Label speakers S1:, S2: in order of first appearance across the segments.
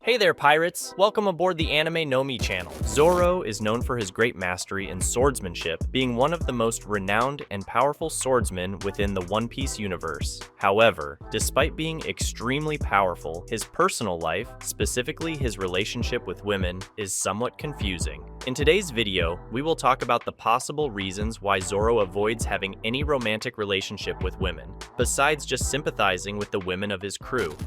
S1: Hey there, pirates! Welcome aboard the Anime channel. Zoro is known for his great mastery in swordsmanship, being one of the most renowned and powerful swordsmen within the One Piece universe. However, despite being extremely powerful, his personal life, specifically his relationship with women, is somewhat confusing. In today's video, we will talk about the possible reasons why Zoro avoids having any romantic relationship with women, besides just sympathizing with the women of his crew.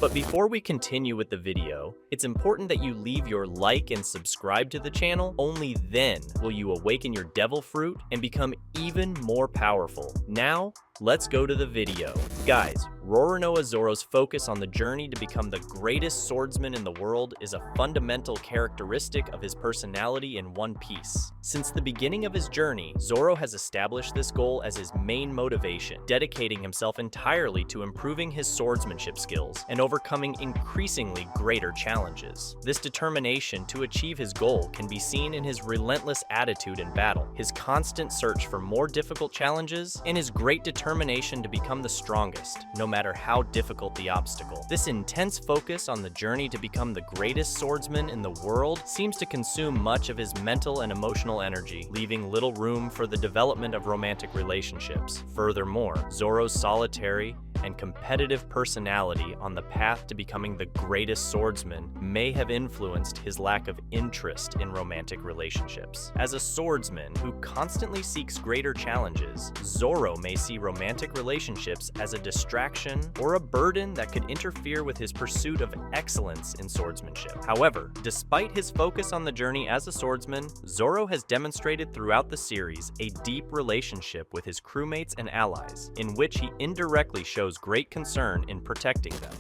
S1: But before we continue with the video, it's important that you leave your like and subscribe to the channel. Only then will you awaken your devil fruit and become even more powerful. Now, let's go to the video. Guys, Roronoa Zoro's focus on the journey to become the greatest swordsman in the world is a fundamental characteristic of his personality in One Piece. Since the beginning of his journey, Zoro has established this goal as his main motivation, dedicating himself entirely to improving his swordsmanship skills and overcoming increasingly greater challenges. This determination to achieve his goal can be seen in his relentless attitude in battle, his constant search for more difficult challenges, and his great determination to become the strongest, no matter how difficult the obstacle. This intense focus on the journey to become the greatest swordsman in the world seems to consume much of his mental and emotional energy, leaving little room for the development of romantic relationships. Furthermore, Zoro's solitary and competitive personality on the path to becoming the greatest swordsman may have influenced his lack of interest in romantic relationships. As a swordsman who constantly seeks greater challenges, Zoro may see romantic relationships as a distraction or a burden that could interfere with his pursuit of excellence in swordsmanship. However, despite his focus on the journey as a swordsman, Zoro has demonstrated throughout the series a deep relationship with his crewmates and allies, in which he indirectly shows great concern in protecting them.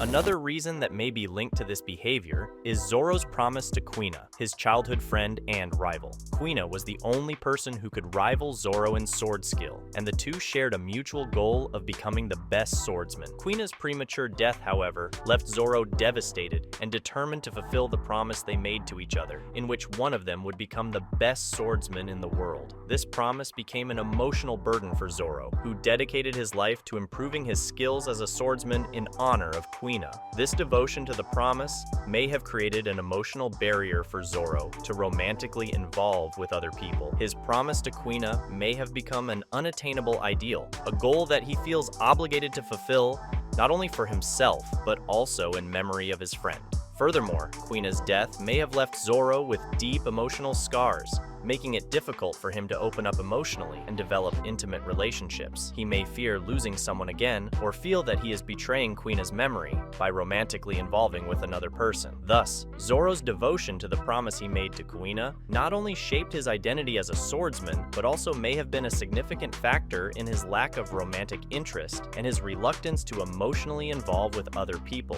S1: Another reason that may be linked to this behavior is Zoro's promise to Kuina, his childhood friend and rival. Kuina was the only person who could rival Zoro in sword skill, and the two shared a mutual goal of becoming the best swordsman. Kuina's premature death, however, left Zoro devastated and determined to fulfill the promise they made to each other, in which one of them would become the best swordsman in the world. This promise became an emotional burden for Zoro, who dedicated his life to improving his skills as a swordsman in honor of Kuina. This devotion to the promise may have created an emotional barrier for Zoro to romantically involve with other people. His promise to Kuina may have become an unattainable ideal, a goal that he feels obligated to fulfill not only for himself, but also in memory of his friend. Furthermore, Kuina's death may have left Zoro with deep emotional scars, making it difficult for him to open up emotionally and develop intimate relationships. He may fear losing someone again, or feel that he is betraying Kuina's memory by romantically involving with another person. Thus, Zoro's devotion to the promise he made to Kuina not only shaped his identity as a swordsman, but also may have been a significant factor in his lack of romantic interest and his reluctance to emotionally involve with other people.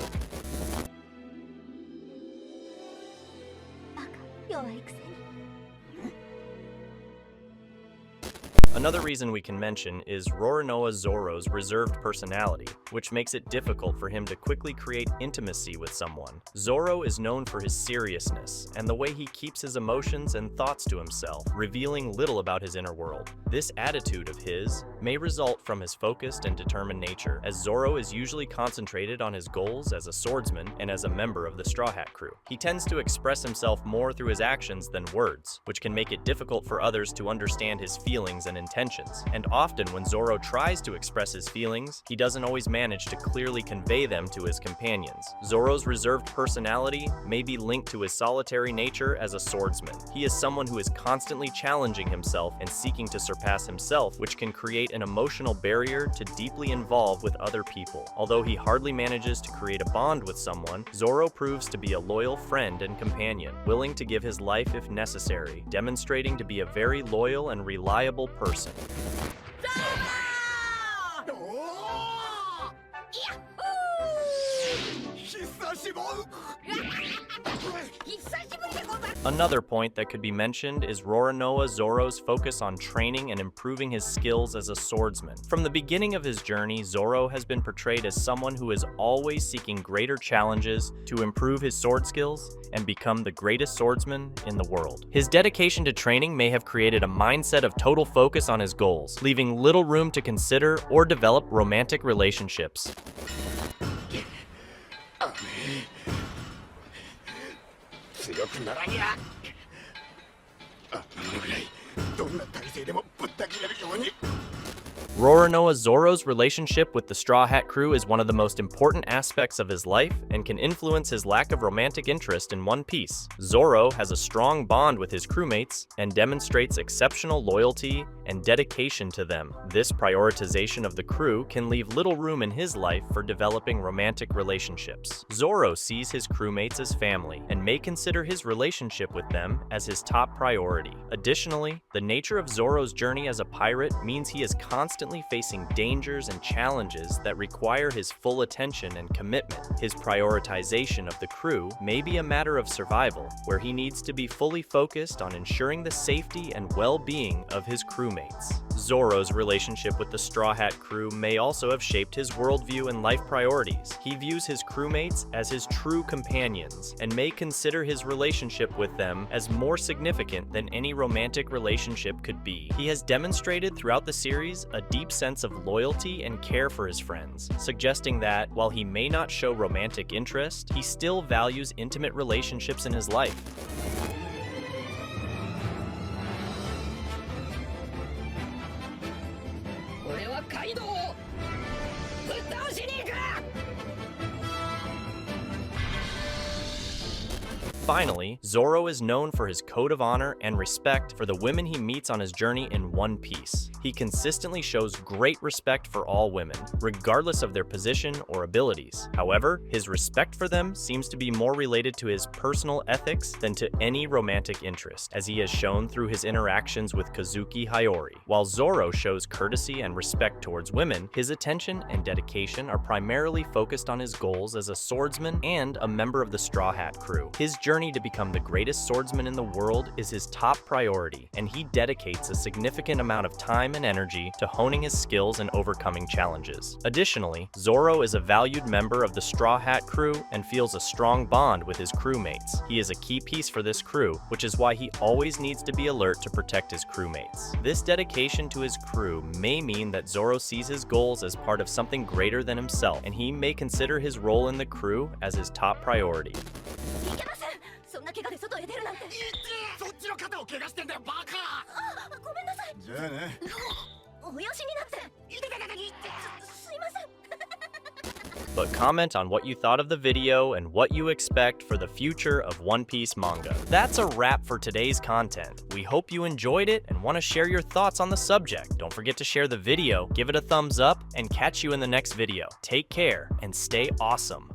S1: Another reason we can mention is Roronoa Zoro's reserved personality, which makes it difficult for him to quickly create intimacy with someone. Zoro is known for his seriousness and the way he keeps his emotions and thoughts to himself, revealing little about his inner world. This attitude of his may result from his focused and determined nature, as Zoro is usually concentrated on his goals as a swordsman and as a member of the Straw Hat crew. He tends to express himself more through his actions than words, which can make it difficult for others to understand his feelings and intentions. And often when Zoro tries to express his feelings, he doesn't always manage to clearly convey them to his companions. Zoro's reserved personality may be linked to his solitary nature as a swordsman. He is someone who is constantly challenging himself and seeking to surpass himself, which can create an emotional barrier to deeply involve with other people. Although he hardly manages to create a bond with someone, Zoro proves to be a loyal friend and companion, willing to give his life if necessary, demonstrating to be a very loyal and reliable person. Another point that could be mentioned is Roronoa Zoro's focus on training and improving his skills as a swordsman. From the beginning of his journey, Zoro has been portrayed as someone who is always seeking greater challenges to improve his sword skills and become the greatest swordsman in the world. His dedication to training may have created a mindset of total focus on his goals, leaving little room to consider or develop romantic relationships.
S2: 強くならにゃあのぐらいどんな体勢でもぶった切れるように
S1: Roronoa Zoro's relationship with the Straw Hat Crew is one of the most important aspects of his life and can influence his lack of romantic interest in One Piece. Zoro has a strong bond with his crewmates and demonstrates exceptional loyalty and dedication to them. This prioritization of the crew can leave little room in his life for developing romantic relationships. Zoro sees his crewmates as family and may consider his relationship with them as his top priority. Additionally, the nature of Zoro's journey as a pirate means he is constantly facing dangers and challenges that require his full attention and commitment. His prioritization of the crew may be a matter of survival, where he needs to be fully focused on ensuring the safety and well-being of his crewmates. Zoro's relationship with the Straw Hat Crew may also have shaped his worldview and life priorities. He views his crewmates as his true companions and may consider his relationship with them as more significant than any romantic relationship could be. He has demonstrated throughout the series a deep sense of loyalty and care for his friends, suggesting that, while he may not show romantic interest, he still values intimate relationships in his life. Finally, Zoro is known for his code of honor and respect for the women he meets on his journey in One Piece. He consistently shows great respect for all women, regardless of their position or abilities. However, his respect for them seems to be more related to his personal ethics than to any romantic interest, as he has shown through his interactions with Kazuki Hiyori. While Zoro shows courtesy and respect towards women, his attention and dedication are primarily focused on his goals as a swordsman and a member of the Straw Hat Crew. His journey to become the greatest swordsman in the world is his top priority, and he dedicates a significant amount of time and energy to honing his skills and overcoming challenges. Additionally, Zoro is a valued member of the Straw Hat Crew and feels a strong bond with his crewmates. He is a key piece for this crew, which is why he always needs to be alert to protect his crewmates. This dedication to his crew may mean that Zoro sees his goals as part of something greater than himself, and he may consider his role in the crew as his top priority.
S3: そんな怪我で外へ出るなんて。
S2: そっちの肩を怪我してんだよバカ。
S3: あ、ごめんなさい。
S2: じゃあね。
S3: およしになって。すいません。
S1: But comment on what you thought of the video and what you expect for the future of One Piece manga. That's a wrap for today's content. We hope you enjoyed it and want to share your thoughts on the subject. Don't forget to share the video, give it a thumbs up, and catch you in the next video. Take care and stay awesome.